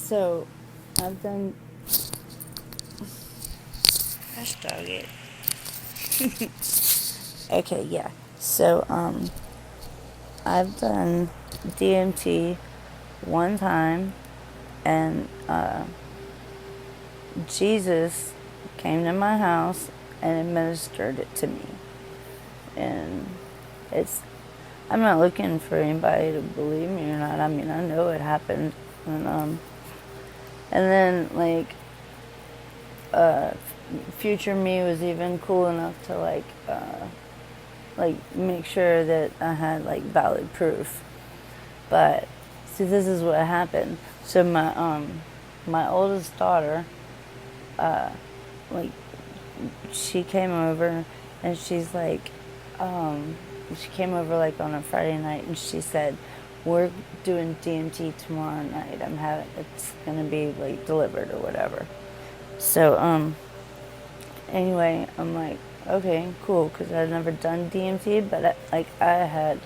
So, I've done. Gosh dog it. Okay, yeah. So, I've done DMT one time, and Jesus came to my house and administered it to me. And it's, I'm not looking for anybody to believe me or not. I mean, I know it happened. And then, future me was even cool enough to, make sure that I had, valid proof. But, see, this is what happened. So my oldest daughter, she came over, and she's she came over on a Friday night, and she said, "We're doing DMT tomorrow night. It's gonna be delivered or whatever." So anyway, I'm like, okay, cool, because I'd never done DMT, but I had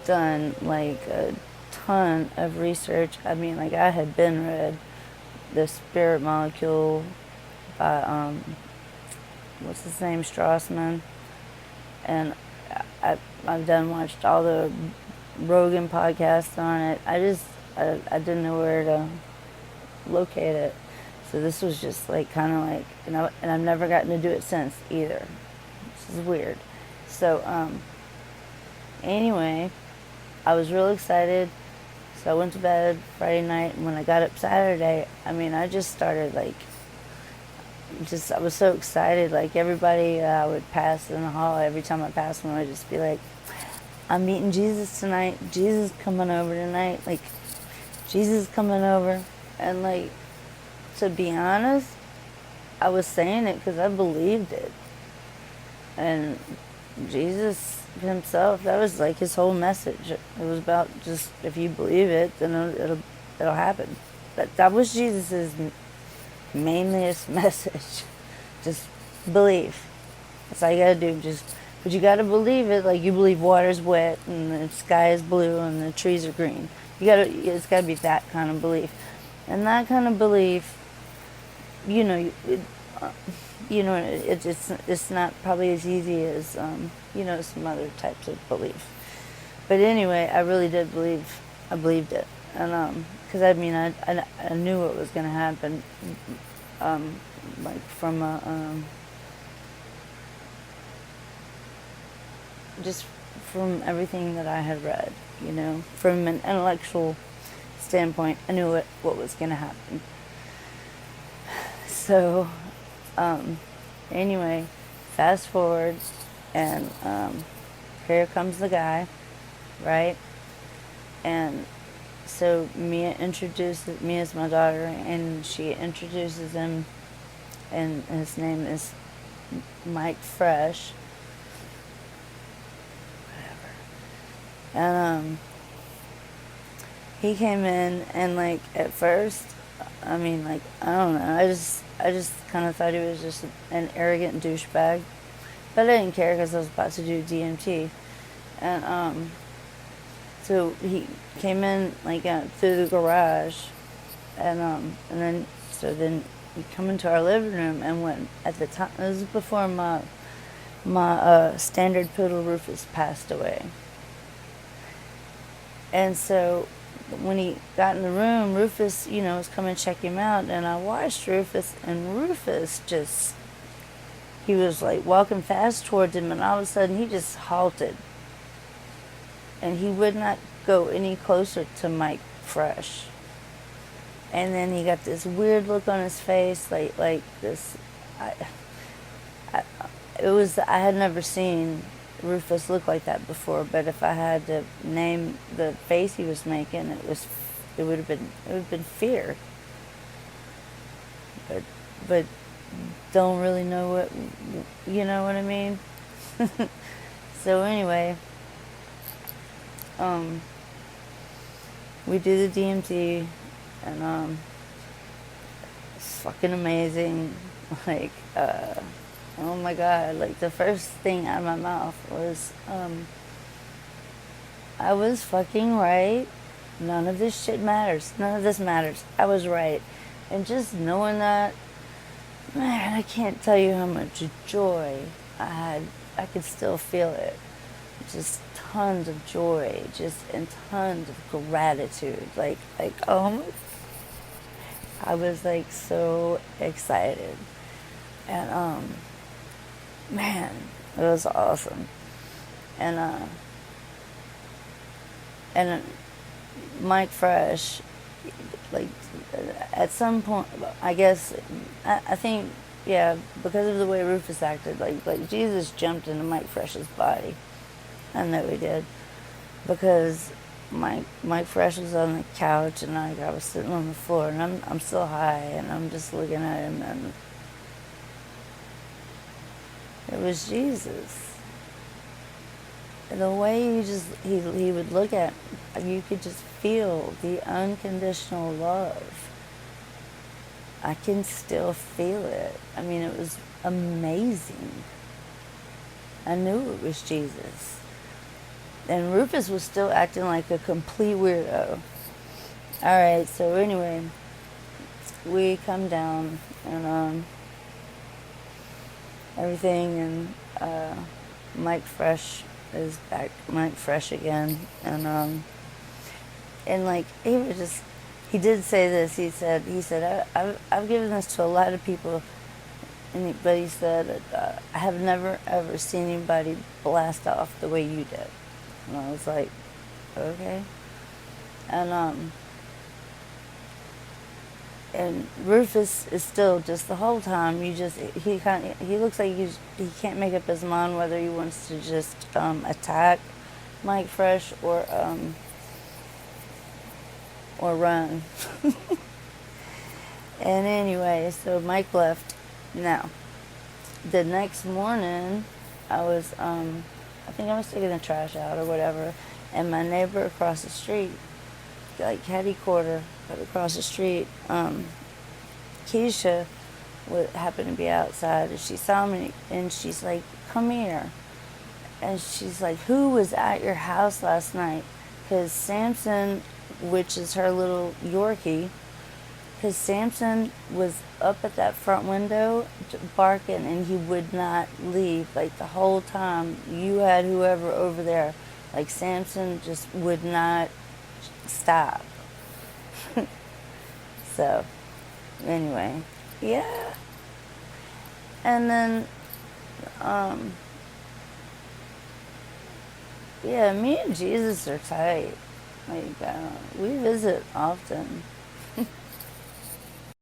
done a ton of research. I mean, I had been read The Spirit Molecule by what's his name, Strassman, and I've watched all the Rogan podcasts on it. I didn't know where to locate it, so this was just and I've never gotten to do it since either. This is weird. So anyway, I was real excited. So I went to bed Friday night, and when I got up Saturday, I mean, I just started I was so excited. Everybody I would pass in the hall, every time I passed one, I would just be like, "I'm meeting Jesus tonight. Jesus coming over tonight. Jesus coming over." And to be honest, I was saying it because I believed it. And Jesus himself, that was his whole message. It was about just, if you believe it, then it'll happen. That was Jesus's mainliest message. Just believe. That's all you gotta do. But you gotta believe it. You believe water's wet and the sky is blue and the trees are green. It's gotta be that kind of belief. And that kind of belief, it's not probably as easy as some other types of belief. But anyway, I really did believe. I believed it, and because I knew what was going to happen, from just from everything that I had read, from an intellectual standpoint, I knew what was going to happen. So, anyway, fast forward, and here comes the guy, right? And so Mia's my daughter, and she introduces him, and his name is Mike Fresh. Whatever. And he came in, and at first, I mean, I don't know, I just kind of thought he was just an arrogant douchebag, but I didn't care because I was about to do DMT, and so he came in through the garage, and then we come into our living room, and when at the time, this was before my standard poodle Rufus passed away, and so when he got in the room, Rufus, was coming to check him out, and I watched Rufus, and Rufus he was walking fast towards him, and all of a sudden he just halted, and he would not go any closer to Mike Fresh. And then he got this weird look on his face, this. I had never seen Rufus look like that before, but if I had to name the face he was making, it would have been fear. But don't really know what, you know what I mean? So anyway, we do the DMT, and it's fucking amazing. Oh my God, the first thing out of my mouth was, I was fucking right. none of this shit matters. None of this matters. I was right. And just knowing that, man, I can't tell you how much joy I had. I could still feel it. Just tons of joy, and tons of gratitude. Oh, I was like so excited. And man, it was awesome. And and Mike Fresh, like at some point, I guess, I think, yeah, because of the way Rufus acted, like Jesus jumped into Mike Fresh's body. I know he did, because Mike Fresh was on the couch and I was sitting on the floor, and I'm still high, and I'm just looking at him, and it was Jesus. And the way he would look at, you could just feel the unconditional love. I can still feel it. I mean, it was amazing. I knew it was Jesus. And Rufus was still acting like a complete weirdo. Alright, so anyway, we come down, and everything, and Mike Fresh is back, Mike Fresh again, and like, he did say this, he said, I've given this to a lot of people, but he said, I have never ever seen anybody blast off the way you did. And I was like, okay. And Rufus is still, just the whole time, he looks like he can't make up his mind whether he wants to just attack Mike Fresh or run. And anyway, so Mike left. Now, the next morning, I think I was taking the trash out or whatever, and my neighbor across the street, like Hattie Quarter, but across the street, Keisha happened to be outside, and she saw me, and she's like, come here. And she's like, who was at your house last night? Because Samson, which is her little Yorkie, because Samson was up at that front window barking, and he would not leave. Like, the whole time you had whoever over there, like, Samson just would not stop. So, anyway, yeah. And then, yeah, me and Jesus are tight. Like, we visit often.